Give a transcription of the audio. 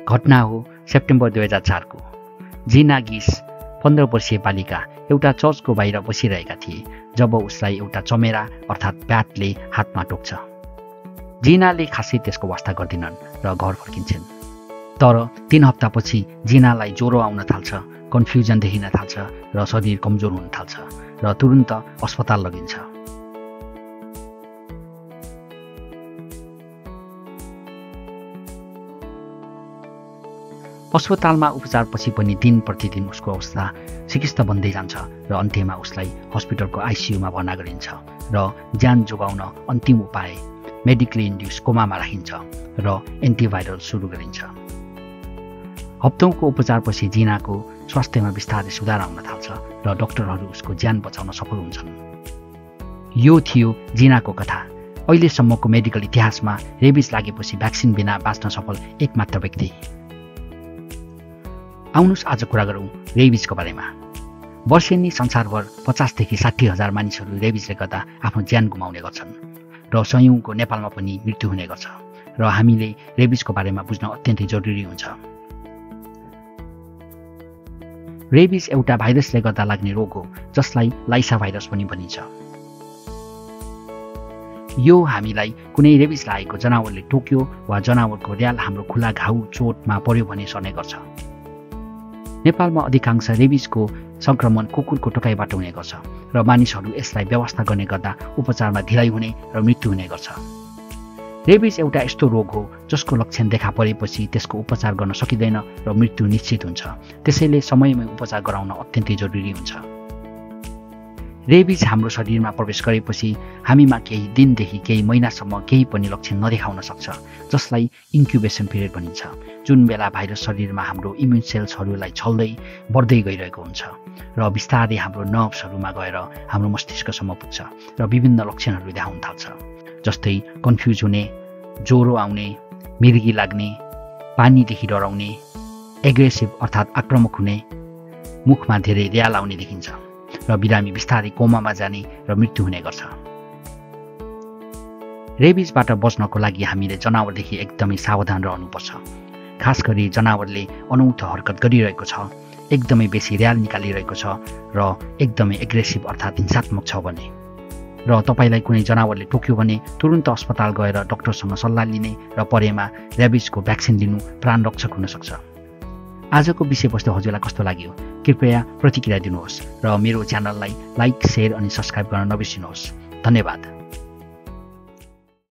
घटना हो सेप्टेम्बर 2004 को। जिना गिस 15 वर्षीय बालिका एउटा चर्चको बाहिर बसिरहेका थिए जब उसलाई एउटा चमेरा अर्थात् ब्याटले हातमा टोक्छ। जिनाले खासै त्यसको वास्ता गर्दिनन् र घर फर्किन्छन्। तर 3 हप्तापछि जिनालाई ज्वरो आउन थाल्छ, कन्फ्युजन देखिन थाल्छ र शरीर कमजोर हुन थाल्छ र तुरुन्त अस्पताल लगिन्छ। अस्पतालमा उपचारपछि पनि दिन प्रतिदिन उसको अवस्था सिकिस्त बन्दै जान्छ र अन्त्यमा उसलाई हस्पिटलको आइसियुमा भर्ना गरिन्छ र ज्यान जोगाउन अन्तिम उपाय मेडिकली इन्ड्युस कोमामा राखिन्छ र एन्टिभाइरल सुरु गरिन्छ। हप्तौँको उपचारपछि जिनाको स्वास्थ्यमा बिस्तारै सुधार आउन थाल्छ र डाक्टरहरू उसको ज्यान बचाउन सफल हुन्छन्। यो थियो जिनाको कथा। अहिलेसम्मको मेडिकल इतिहासमा रेबिज लागेपछि भ्याक्सिन बिना बाँच्न सफल एकमात्र व्यक्ति। आउनुस् आज कुरा गरौँ रेबिजको बारेमा। वर्षेनी संसारभर 50 देखि 60 हजार मानिसहरू रेबिजले गर्दा आफ्नो ज्यान गुमाउने गर्छन् र सयौंको नेपालमा पनि मृत्यु हुने गर्छ र हामीले रेबिजको बारेमा बुझ्न अत्यन्तै जरुरी हुन्छ। रेबिज एउटा भाइरसले गर्दा लाग्ने रोग हो जसलाई लाइसा भाइरस पनि भनिन्छ। यो हामीलाई कुनै रेबिज लागेको जनावरले टोक्यो वा जनावरको र्याल हाम्रो खुला घाउ चोटमा पर्यो भने सर्ने गर्छ। नेपालमा अधिकांश रेबिजको संक्रमण कुकुरको टोकाइबाट हुने गर्छ र मानिसहरू यसलाई व्यवस्था गर्ने गर्दा उपचारमा ढिलाइ हुने र मृत्यु हुने गर्छ। रेबिज एउटा यस्तो रोग हो जसको लक्षण देखा परेपछि त्यसको उपचार गर्न सकिँदैन र मृत्यु निश्चित हुन्छ। त्यसैले समयमै उपचार गराउन अत्यन्तै जरुरी हुन्छ। रेबिज हाम्रो शरीरमा प्रवेश गरेपछि हामीमा केही दिनदेखि केही महिनासम्म केही पनि लक्षण नदेखाउन सक्छ जसलाई इन्क्युबेसन पिरियड भनिन्छ, जुन बेला भाइरस शरीरमा हाम्रो इम्युन सेल्सहरूलाई छल्दै बढ्दै गइरहेको हुन्छ र बिस्तारै हाम्रो नर्भ्सहरूमा गएर हाम्रो मस्तिष्कसम्म पुग्छ र विभिन्न लक्षणहरू देखाउन थाल्छ, जस्तै कन्फ्युज हुने, ज्वरो आउने, मिर्गी लाग्ने, पानीदेखि डराउने, एग्रेसिभ अर्थात् आक्रामक हुने, मुखमा धेरै र्याल आउने देखिन्छ र बिरामी बिस्तारै कोमामा जाने र मृत्यु हुने गर्छ। रेबिजबाट बच्नको लागि हामीले जनावरदेखि एकदमै सावधान रहनुपर्छ। खास गरी जनावरले अनौठो हरकत गरिरहेको छ, एकदमै बेसी र्याल निकालिरहेको छ र एकदमै एग्रेसिभ अर्थात् हिंसात्मक छ भने र तपाईलाई कुनै जनावरले टोक्यो भने तुरुन्त अस्पताल गएर डाक्टरसँग सल्लाह लिने र परेमा रेबिजको भ्याक्सिन लिनु प्राणरक्षक हुन सक्छ। आजको विषयवस्तु हजुरलाई कस्तो लाग्यो? कृपया प्रतिक्रिया दिनुहोस् र मेरो च्यानललाई लाइक, शेयर अनि सब्स्क्राइब गर्न नबिर्सिनुहोस्। धन्यवाद।